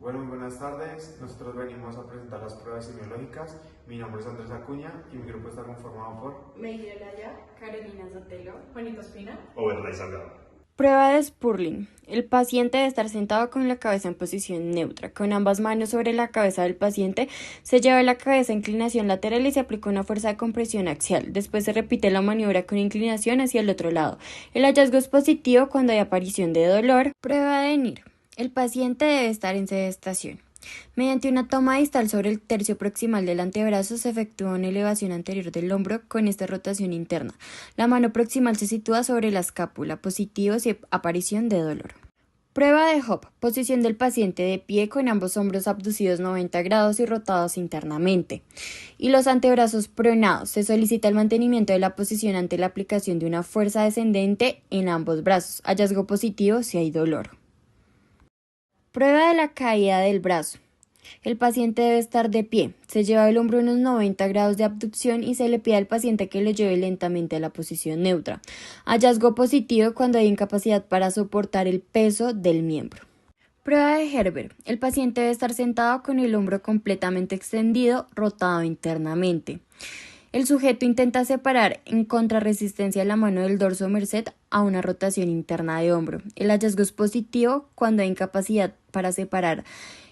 Bueno, muy buenas tardes. Nosotros venimos a presentar las pruebas semiológicas. Mi nombre es Andrés Acuña y mi grupo está conformado por Meire Laya, Carolina Sotelo, Juanito Espina. Overlay Salgado. Prueba de Spurling. El paciente debe estar sentado con la cabeza en posición neutra. Con ambas manos sobre la cabeza del paciente, se lleva la cabeza a inclinación lateral y se aplica una fuerza de compresión axial. Después se repite la maniobra con inclinación hacia el otro lado. El hallazgo es positivo cuando hay aparición de dolor. Prueba de NIR. El paciente debe estar en sedestación. Mediante una toma distal sobre el tercio proximal del antebrazo se efectúa una elevación anterior del hombro con esta rotación interna. La mano proximal se sitúa sobre la escápula, positivo si aparición de dolor. Prueba de Hopp. Posición del paciente de pie con ambos hombros abducidos 90 grados y rotados internamente. Y los antebrazos pronados. Se solicita el mantenimiento de la posición ante la aplicación de una fuerza descendente en ambos brazos. Hallazgo positivo si hay dolor. Prueba de la caída del brazo. El paciente debe estar de pie. Se lleva el hombro unos 90 grados de abducción y se le pide al paciente que lo lleve lentamente a la posición neutra. Hallazgo positivo cuando hay incapacidad para soportar el peso del miembro. Prueba de Herber. El paciente debe estar sentado con el hombro completamente extendido, rotado internamente. El sujeto intenta separar en contrarresistencia la mano del dorso merced a una rotación interna de hombro. El hallazgo es positivo cuando hay incapacidad para separar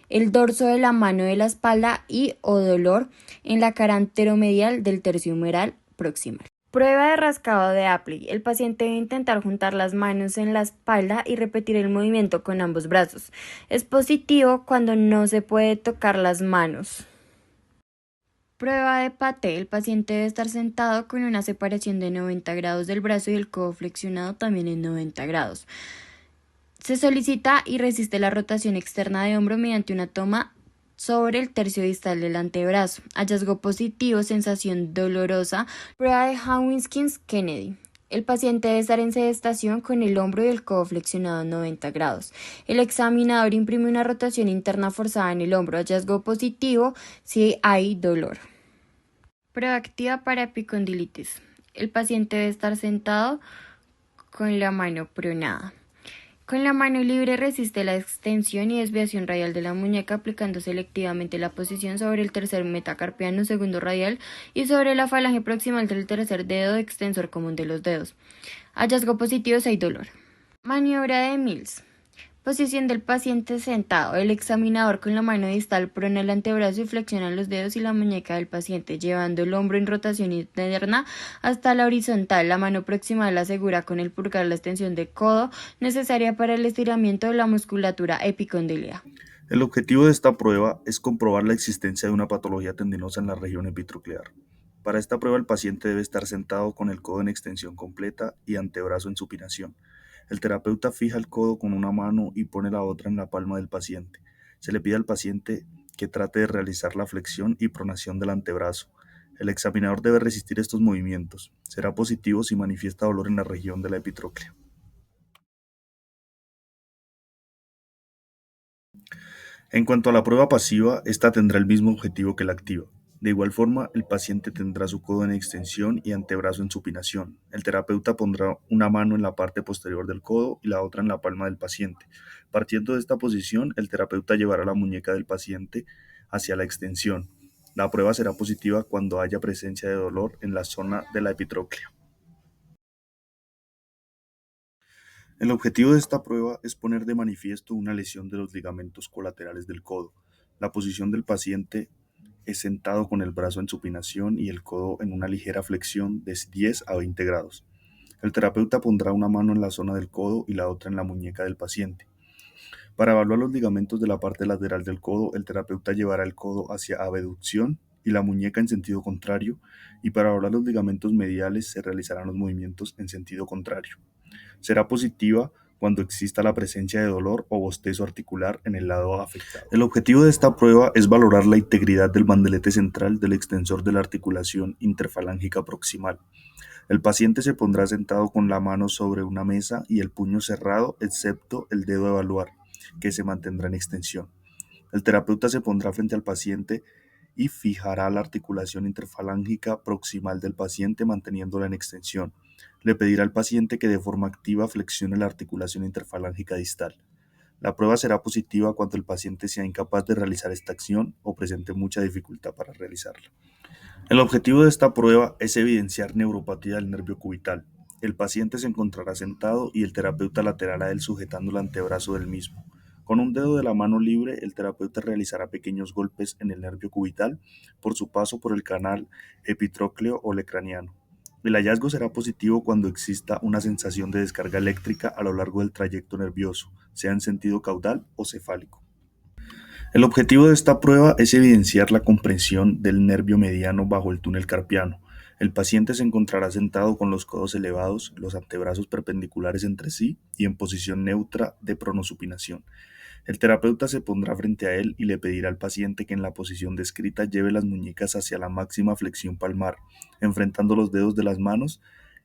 el dorso de la mano de la espalda y o dolor en la cara anteromedial del tercio humeral proximal. Prueba de rascado de Apley. El paciente debe intentar juntar las manos en la espalda y repetir el movimiento con ambos brazos. Es positivo cuando no se puede tocar las manos. Prueba de Paté. El paciente debe estar sentado con una separación de 90 grados del brazo y el codo flexionado también en 90 grados. Se solicita y resiste la rotación externa de hombro mediante una toma sobre el tercio distal del antebrazo. Hallazgo positivo, sensación dolorosa. Prueba de Hawkins-Kennedy. El paciente debe estar en sedestación con el hombro y el codo flexionado en 90 grados. El examinador imprime una rotación interna forzada en el hombro. Hallazgo positivo si hay dolor. Prueba activa para epicondilitis. El paciente debe estar sentado con la mano pronada. Con la mano libre resiste la extensión y desviación radial de la muñeca aplicando selectivamente la posición sobre el tercer metacarpiano segundo radial y sobre la falange proximal del tercer dedo extensor común de los dedos. Hallazgo positivo si hay dolor. Maniobra de Mills. Posición del paciente sentado. El examinador con la mano distal prona el antebrazo y flexiona los dedos y la muñeca del paciente, llevando el hombro en rotación interna hasta la horizontal. La mano proximal asegura con el pulgar la extensión del codo necesaria para el estiramiento de la musculatura epicondiliar. El objetivo de esta prueba es comprobar la existencia de una patología tendinosa en la región epitroclear. Para esta prueba el paciente debe estar sentado con el codo en extensión completa y antebrazo en supinación. El terapeuta fija el codo con una mano y pone la otra en la palma del paciente. Se le pide al paciente que trate de realizar la flexión y pronación del antebrazo. El examinador debe resistir estos movimientos. Será positivo si manifiesta dolor en la región de la epitróclea. En cuanto a la prueba pasiva, esta tendrá el mismo objetivo que la activa. De igual forma, el paciente tendrá su codo en extensión y antebrazo en supinación. El terapeuta pondrá una mano en la parte posterior del codo y la otra en la palma del paciente. Partiendo de esta posición, el terapeuta llevará la muñeca del paciente hacia la extensión. La prueba será positiva cuando haya presencia de dolor en la zona de la epitróclea. El objetivo de esta prueba es poner de manifiesto una lesión de los ligamentos colaterales del codo. La posición del paciente es sentado con el brazo en supinación y el codo en una ligera flexión de 10 a 20 grados. El terapeuta pondrá una mano en la zona del codo y la otra en la muñeca del paciente. Para evaluar los ligamentos de la parte lateral del codo, el terapeuta llevará el codo hacia abducción y la muñeca en sentido contrario, y para evaluar los ligamentos mediales se realizarán los movimientos en sentido contrario. Será positiva cuando exista la presencia de dolor o bostezo articular en el lado afectado. El objetivo de esta prueba es valorar la integridad del bandelete central del extensor de la articulación interfalángica proximal. El paciente se pondrá sentado con la mano sobre una mesa y el puño cerrado, excepto el dedo evaluar, que se mantendrá en extensión. El terapeuta se pondrá frente al paciente y fijará la articulación interfalángica proximal del paciente manteniéndola en extensión. Le pedirá al paciente que de forma activa flexione la articulación interfalángica distal. La prueba será positiva cuando el paciente sea incapaz de realizar esta acción o presente mucha dificultad para realizarla. El objetivo de esta prueba es evidenciar neuropatía del nervio cubital. El paciente se encontrará sentado y el terapeuta lateral a él sujetando el antebrazo del mismo. Con un dedo de la mano libre, el terapeuta realizará pequeños golpes en el nervio cubital por su paso por el canal epitrócleo o lecraniano. El hallazgo será positivo cuando exista una sensación de descarga eléctrica a lo largo del trayecto nervioso, sea en sentido caudal o cefálico. El objetivo de esta prueba es evidenciar la comprensión del nervio mediano bajo el túnel carpiano. El paciente se encontrará sentado con los codos elevados, los antebrazos perpendiculares entre sí y en posición neutra de pronosupinación. El terapeuta se pondrá frente a él y le pedirá al paciente que en la posición descrita lleve las muñecas hacia la máxima flexión palmar, enfrentando los dedos de las manos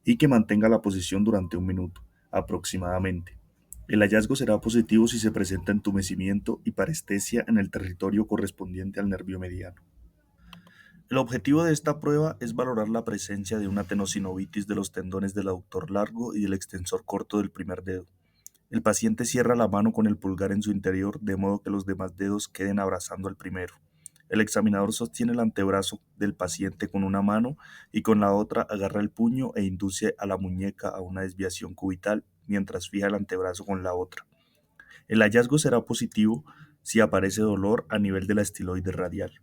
y que mantenga la posición durante 1 minuto, aproximadamente. El hallazgo será positivo si se presenta entumecimiento y parestesia en el territorio correspondiente al nervio mediano. El objetivo de esta prueba es valorar la presencia de una tenosinovitis de los tendones del aductor largo y del extensor corto del primer dedo. El paciente cierra la mano con el pulgar en su interior de modo que los demás dedos queden abrazando al primero. El examinador sostiene el antebrazo del paciente con una mano y con la otra agarra el puño e induce a la muñeca a una desviación cubital mientras fija el antebrazo con la otra. El hallazgo será positivo si aparece dolor a nivel de la estiloide radial.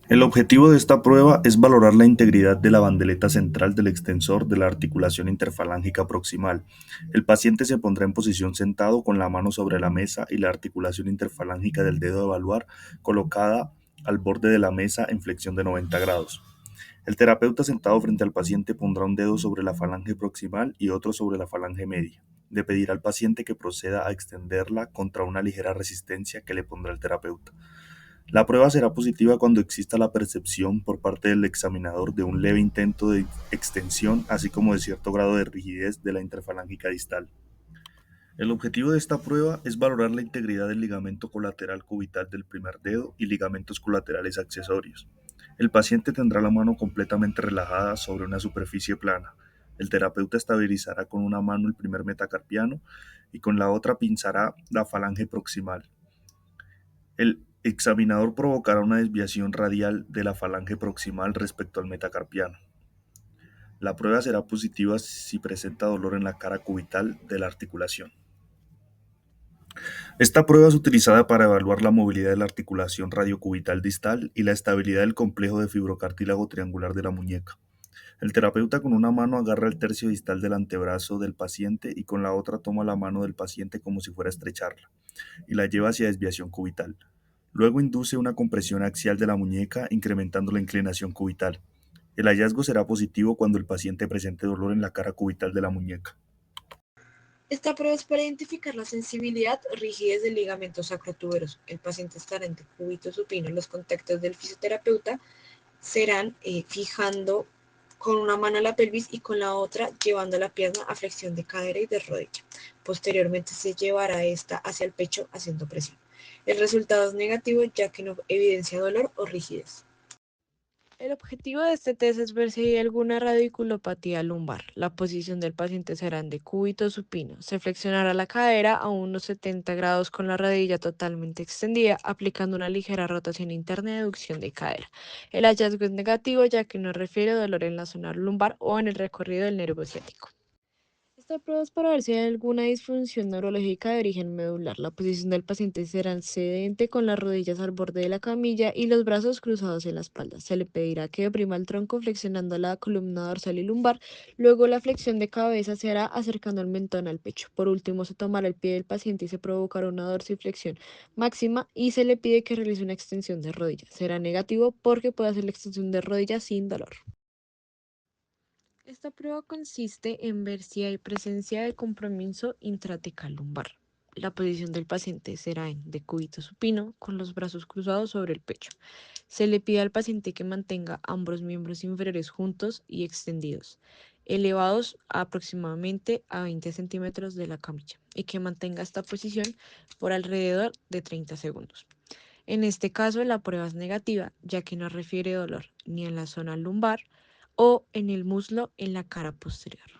El objetivo de esta prueba es valorar la integridad de la bandeleta central del extensor de la articulación interfalángica proximal. El paciente se pondrá en posición sentado con la mano sobre la mesa y la articulación interfalángica del dedo de evaluar colocada al borde de la mesa en flexión de 90 grados. El terapeuta sentado frente al paciente pondrá un dedo sobre la falange proximal y otro sobre la falange media. Le pedirá al paciente que proceda a extenderla contra una ligera resistencia que le pondrá el terapeuta. La prueba será positiva cuando exista la percepción por parte del examinador de un leve intento de extensión, así como de cierto grado de rigidez de la interfalángica distal. El objetivo de esta prueba es valorar la integridad del ligamento colateral cubital del primer dedo y ligamentos colaterales accesorios. El paciente tendrá la mano completamente relajada sobre una superficie plana. El terapeuta estabilizará con una mano el primer metacarpiano y con la otra pinzará la falange proximal. El examinador provocará una desviación radial de la falange proximal respecto al metacarpiano. La prueba será positiva si presenta dolor en la cara cubital de la articulación. Esta prueba es utilizada para evaluar la movilidad de la articulación radiocubital distal y la estabilidad del complejo de fibrocartílago triangular de la muñeca. El terapeuta con una mano agarra el tercio distal del antebrazo del paciente y con la otra toma la mano del paciente como si fuera a estrecharla y la lleva hacia desviación cubital. Luego induce una compresión axial de la muñeca incrementando la inclinación cubital. El hallazgo será positivo cuando el paciente presente dolor en la cara cubital de la muñeca. Esta prueba es para identificar la sensibilidad o rigidez del ligamento sacrotuberoso. El paciente estará en decúbito supino. Los contactos del fisioterapeuta serán fijando con una mano la pelvis y con la otra llevando la pierna a flexión de cadera y de rodilla. Posteriormente se llevará esta hacia el pecho haciendo presión. El resultado es negativo ya que no evidencia dolor o rigidez. El objetivo de este test es ver si hay alguna radiculopatía lumbar. La posición del paciente será en decúbito supino. Se flexionará la cadera a unos 70 grados con la rodilla totalmente extendida, aplicando una ligera rotación interna y aducción de cadera. El hallazgo es negativo ya que no refiere dolor en la zona lumbar o en el recorrido del nervio ciático. Esta prueba es para ver si hay alguna disfunción neurológica de origen medular. La posición del paciente será en sedente con las rodillas al borde de la camilla y los brazos cruzados en la espalda. Se le pedirá que oprima el tronco flexionando la columna dorsal y lumbar. Luego la flexión de cabeza se hará acercando el mentón al pecho. Por último, se tomará el pie del paciente y se provocará una dorsiflexión máxima y se le pide que realice una extensión de rodilla. Será negativo porque puede hacer la extensión de rodilla sin dolor. Esta prueba consiste en ver si hay presencia de compromiso intratecal lumbar. La posición del paciente será en decúbito supino con los brazos cruzados sobre el pecho. Se le pide al paciente que mantenga ambos miembros inferiores juntos y extendidos, elevados aproximadamente a 20 centímetros de la camilla y que mantenga esta posición por alrededor de 30 segundos. En este caso, la prueba es negativa, ya que no refiere dolor ni en la zona lumbar o en el muslo en la cara posterior.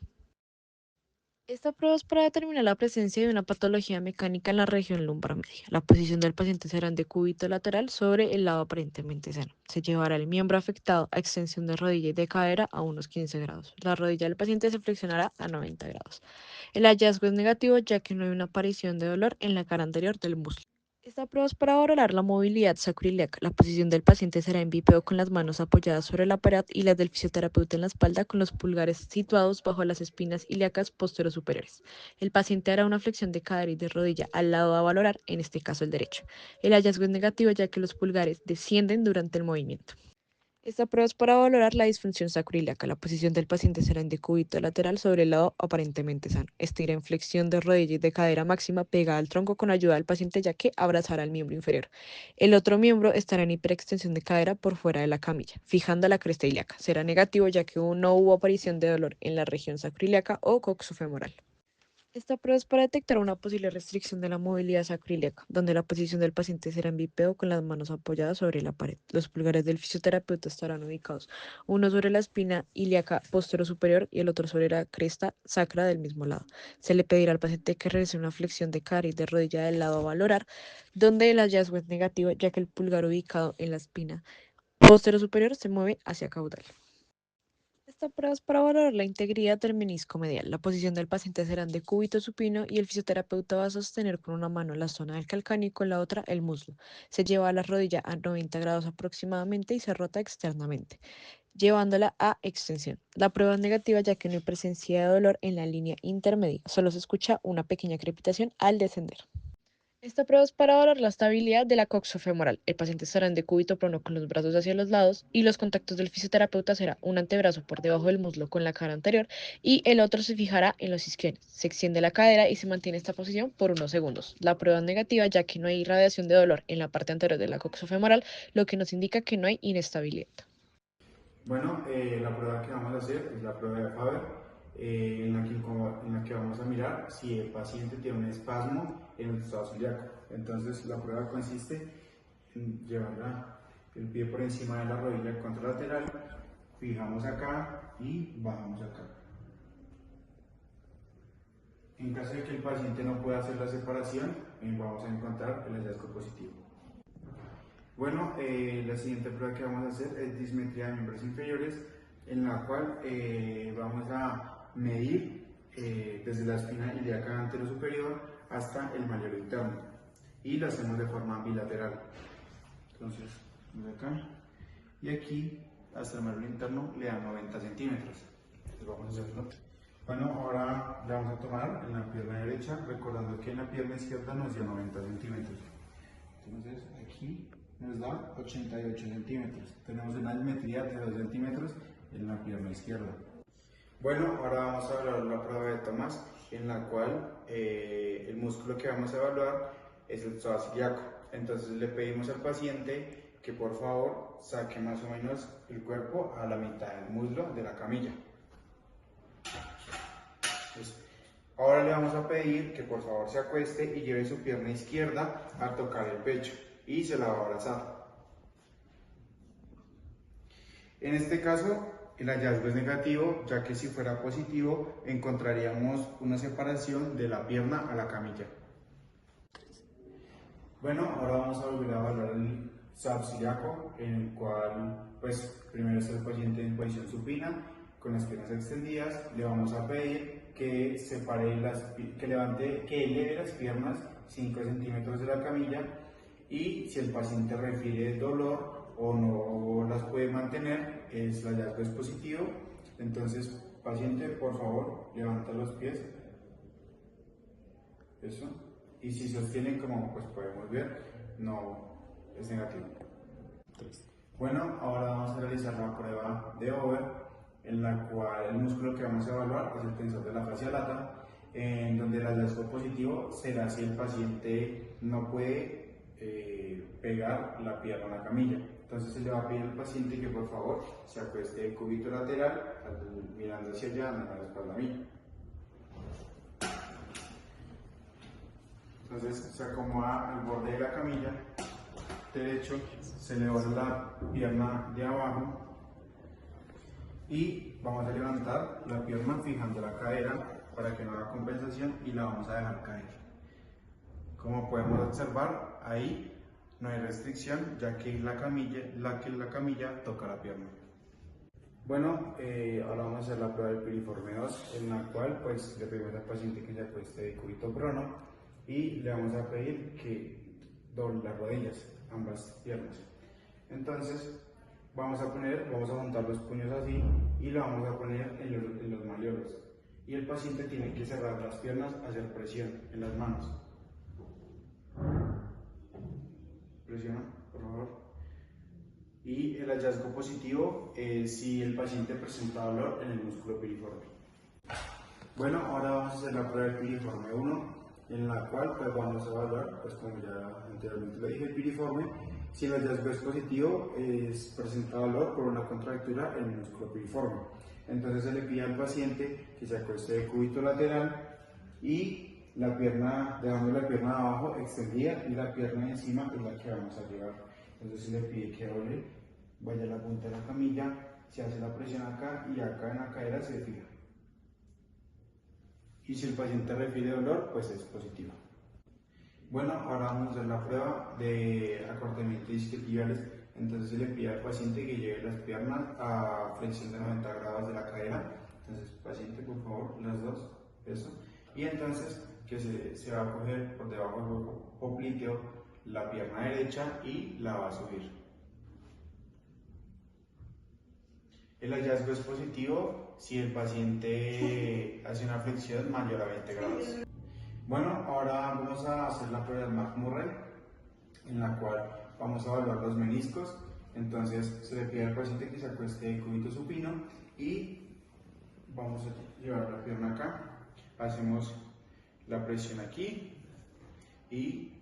Esta prueba es para determinar la presencia de una patología mecánica en la región lumbar media. La posición del paciente será en decúbito lateral sobre el lado aparentemente sano. Se llevará el miembro afectado a extensión de rodilla y de cadera a unos 15 grados. La rodilla del paciente se flexionará a 90 grados. El hallazgo es negativo ya que no hay una aparición de dolor en la cara anterior del muslo. Esta prueba es para valorar la movilidad sacroiliaca. La posición del paciente será en bípedo con las manos apoyadas sobre la pared y las del fisioterapeuta en la espalda con los pulgares situados bajo las espinas ilíacas posteriores. El paciente hará una flexión de cadera y de rodilla al lado a valorar, en este caso el derecho. El hallazgo es negativo ya que los pulgares descienden durante el movimiento. Esta prueba es para valorar la disfunción sacroiliaca. La posición del paciente será en decúbito lateral sobre el lado aparentemente sano. Estira en flexión de rodilla y de cadera máxima pegada al tronco con ayuda del paciente ya que abrazará el miembro inferior. El otro miembro estará en hiperextensión de cadera por fuera de la camilla, fijando la cresta ilíaca. Será negativo ya que no hubo aparición de dolor en la región sacroiliaca o coxofemoral. Esta prueba es para detectar una posible restricción de la movilidad sacroiliaca, donde la posición del paciente será en bípedo con las manos apoyadas sobre la pared. Los pulgares del fisioterapeuta estarán ubicados, uno sobre la espina ilíaca superior y el otro sobre la cresta sacra del mismo lado. Se le pedirá al paciente que realice una flexión de cara y de rodilla del lado a valorar, donde el hallazgo es negativo, ya que el pulgar ubicado en la espina superior se mueve hacia caudal. Esta prueba es para valorar la integridad del menisco medial. La posición del paciente será en decúbito supino y el fisioterapeuta va a sostener con una mano la zona del calcáneo y con la otra el muslo. Se lleva la rodilla a 90 grados aproximadamente y se rota externamente, llevándola a extensión. La prueba es negativa ya que no hay presencia de dolor en la línea intermedia, solo se escucha una pequeña crepitación al descender. Esta prueba es para valorar la estabilidad de la coxofemoral. El paciente estará en decúbito prono con los brazos hacia los lados y los contactos del fisioterapeuta será un antebrazo por debajo del muslo con la cara anterior y el otro se fijará en los isquiones. Se extiende la cadera y se mantiene esta posición por unos segundos. La prueba es negativa ya que no hay irradiación de dolor en la parte anterior de la coxofemoral, lo que nos indica que no hay inestabilidad. Bueno, la prueba que vamos a hacer es la prueba de Faber, en la que vamos a mirar si el paciente tiene un espasmo en el estado celíaco. Entonces, la prueba consiste en llevar el pie por encima de la rodilla contralateral, fijamos acá y bajamos acá. En caso de que el paciente no pueda hacer la separación, vamos a encontrar el hallazgo positivo. Bueno, la siguiente prueba que vamos a hacer es dismetría de miembros inferiores, en la cual vamos a medir desde la espina ilíaca anterosuperior hasta el malleolo interno y lo hacemos de forma bilateral. Entonces, vamos acá y aquí hasta el malleolo interno le dan 90 centímetros. Entonces vamos a hacerlo. Bueno, ahora le vamos a tomar en la pierna derecha, recordando que en la pierna izquierda nos dio 90 centímetros. Entonces aquí nos da 88 centímetros. Tenemos una dismetría de 2 centímetros en la pierna izquierda. Bueno, ahora vamos a evaluar la prueba de Tomás, en la cual el músculo que vamos a evaluar es el psoas ilíaco. Entonces le pedimos al paciente que por favor saque más o menos el cuerpo a la mitad del muslo de la camilla. Entonces, ahora le vamos a pedir que por favor se acueste y lleve su pierna izquierda a tocar el pecho y se la va a abrazar. En este caso, el hallazgo es negativo, ya que si fuera positivo, encontraríamos una separación de la pierna a la camilla. Bueno, ahora vamos a volver a evaluar el psoas ilíaco, en el cual, pues, primero está el paciente en posición supina, con las piernas extendidas. Le vamos a pedir que eleve las piernas 5 centímetros de la camilla, y si el paciente refiere dolor o no las puede mantener, el hallazgo es positivo. Entonces, paciente, por favor, levanta los pies. Eso. Y si sostienen, como pues podemos ver, no es negativo. Bueno, ahora vamos a realizar la prueba de Over, en la cual el músculo que vamos a evaluar es el tensor de la fascia lata, en donde el hallazgo positivo será si el paciente no puede pegar la pierna a la camilla. Entonces se le va a pedir al paciente que por favor se acueste de cúbito lateral, mirando hacia allá, no a la espalda mía. Entonces se acomoda al borde de la camilla derecho, se eleva la pierna de abajo y vamos a levantar la pierna fijando la cadera para que no haga compensación y la vamos a dejar caer. Como podemos observar, ahí no hay restricción, ya que la camilla toca la pierna. Bueno, ahora vamos a hacer la prueba del piriforme 2, en la cual pues le pedimos al paciente que se acueste de cúbito prono y le vamos a pedir que doble las rodillas, ambas piernas. Entonces vamos a juntar los puños así y lo vamos a poner en los malleolos. Y el paciente tiene que cerrar las piernas, hacer presión en las manos. Presiona, por favor. Y el hallazgo positivo es si el paciente presenta dolor en el músculo piriforme. Bueno, ahora vamos a hacer la prueba del piriforme 1, en la cual pues vamos a evaluar, pues como ya anteriormente le dije, el piriforme. Si el hallazgo es positivo, presenta dolor por una contractura en el músculo piriforme. Entonces se le pide al paciente que se acueste de cúbito lateral y dejando la pierna de abajo extendida y la pierna de encima es la que vamos a llevar. Entonces se le pide que vaya a la punta de la camilla, se hace la presión acá y acá en la cadera se fija. Y si el paciente refiere dolor, pues es positivo. Bueno, ahora vamos a hacer la prueba de acortamiento isquiotibiales. Entonces se le pide al paciente que lleve las piernas a flexión de 90 grados de la cadera. Entonces, paciente, por favor, las dos, eso. Y entonces que se va a coger por debajo del popliteo la pierna derecha y la va a subir. El hallazgo es positivo si el paciente hace una flexión mayor a 20 grados. Bueno, ahora vamos a hacer la prueba del McMurray, en la cual vamos a evaluar los meniscos. Entonces se le pide al paciente que se acueste de cúbito supino y vamos a llevar la pierna acá, hacemos la presión aquí y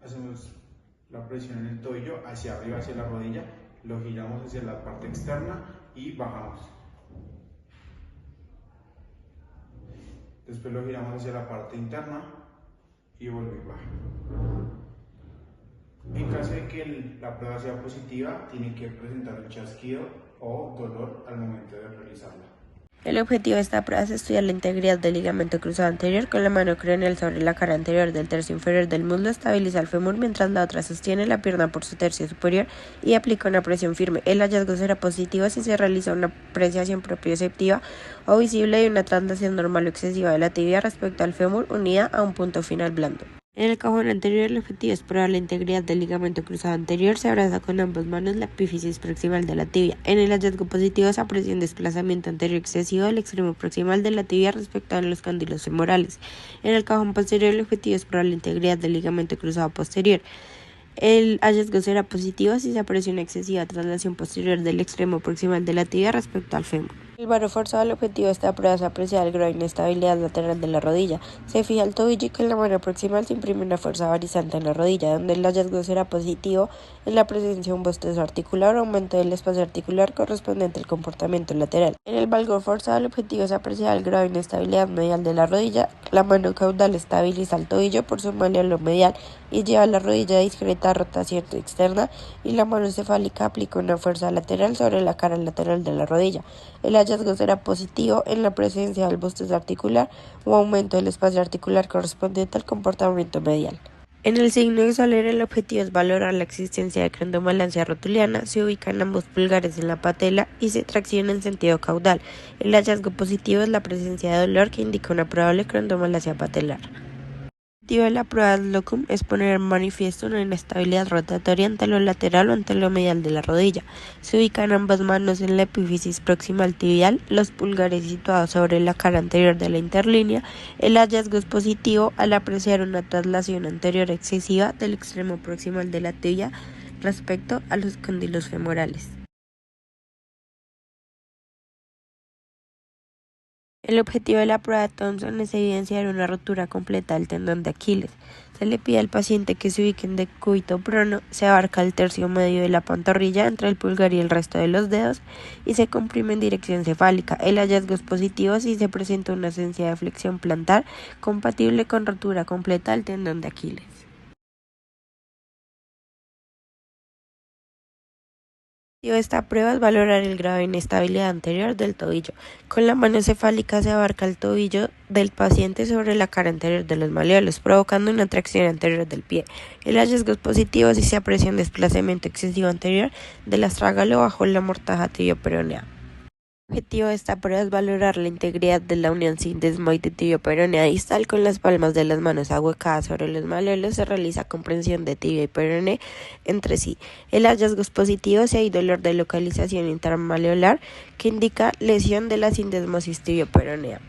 hacemos la presión en el tobillo hacia arriba, hacia la rodilla, lo giramos hacia la parte externa y bajamos. Después lo giramos hacia la parte interna y vuelve y baja. En caso de que la prueba sea positiva, tiene que presentar un chasquido o dolor al momento de realizarla. El objetivo de esta prueba es estudiar la integridad del ligamento cruzado anterior con la mano craneal sobre la cara anterior del tercio inferior del muslo, estabiliza el fémur mientras la otra sostiene la pierna por su tercio superior y aplica una presión firme. El hallazgo será positivo si se realiza una apreciación proprioceptiva o visible de una traslación normal o excesiva de la tibia respecto al fémur unida a un punto final blando. En el cajón anterior, el objetivo es probar la integridad del ligamento cruzado anterior. Se abraza con ambas manos la epífisis proximal de la tibia. En el hallazgo positivo se aprecia un desplazamiento anterior excesivo del extremo proximal de la tibia respecto a los cóndilos femorales. En el cajón posterior, el objetivo es probar la integridad del ligamento cruzado posterior. El hallazgo será positivo si se aprecia una excesiva traslación posterior del extremo proximal de la tibia respecto al fémur. El varo forzado, el objetivo de esta prueba es apreciar el grado de inestabilidad lateral de la rodilla. Se fija el tobillo y con la mano proximal se imprime una fuerza varizante en la rodilla, donde el hallazgo será positivo en la presencia de un bostezo articular o aumento del espacio articular correspondiente al comportamiento lateral. En el valgo forzado, el objetivo es apreciar el grado de inestabilidad medial de la rodilla. La mano caudal estabiliza el tobillo por su maleolo medial y lleva la rodilla a discreta rotación externa y la mano cefálica aplica una fuerza lateral sobre la cara lateral de la rodilla. El hallazgo será positivo en la presencia del bostezo articular o aumento del espacio articular correspondiente al comportamiento medial. En el signo de Soler, el objetivo es valorar la existencia de crandomalacia rotuliana. Se ubican ambos pulgares en la patela y se tracciona en sentido caudal. El hallazgo positivo es la presencia de dolor que indica una probable crandomalacia patelar. El objetivo de la prueba de locum es poner en manifiesto una inestabilidad rotatoria ante lo lateral o ante lo medial de la rodilla. Se ubican ambas manos en la epífisis proximal tibial, los pulgares situados sobre la cara anterior de la interlínea. El hallazgo es positivo al apreciar una traslación anterior excesiva del extremo proximal de la tibia respecto a los cóndilos femorales. El objetivo de la prueba de Thompson es evidenciar una rotura completa del tendón de Aquiles. Se le pide al paciente que se ubique en decúbito prono, se abarca el tercio medio de la pantorrilla entre el pulgar y el resto de los dedos y se comprime en dirección cefálica. El hallazgo es positivo si se presenta una ausencia de flexión plantar compatible con rotura completa del tendón de Aquiles. Esta prueba es valorar el grado de inestabilidad anterior del tobillo. Con la mano cefálica se abarca el tobillo del paciente sobre la cara anterior de los malleolos, provocando una tracción anterior del pie. El hallazgo es positivo si se aprecia un desplazamiento excesivo anterior del astrágalo bajo la mortaja tibio-peronea. El objetivo de esta prueba es valorar la integridad de la unión sindesmoide tibio-peronea distal con las palmas de las manos ahuecadas sobre los malleolos. Se realiza comprensión de tibia y peroné entre sí. El hallazgo es positivo si hay dolor de localización intermalleolar que indica lesión de la sindesmosis tibio-peronea.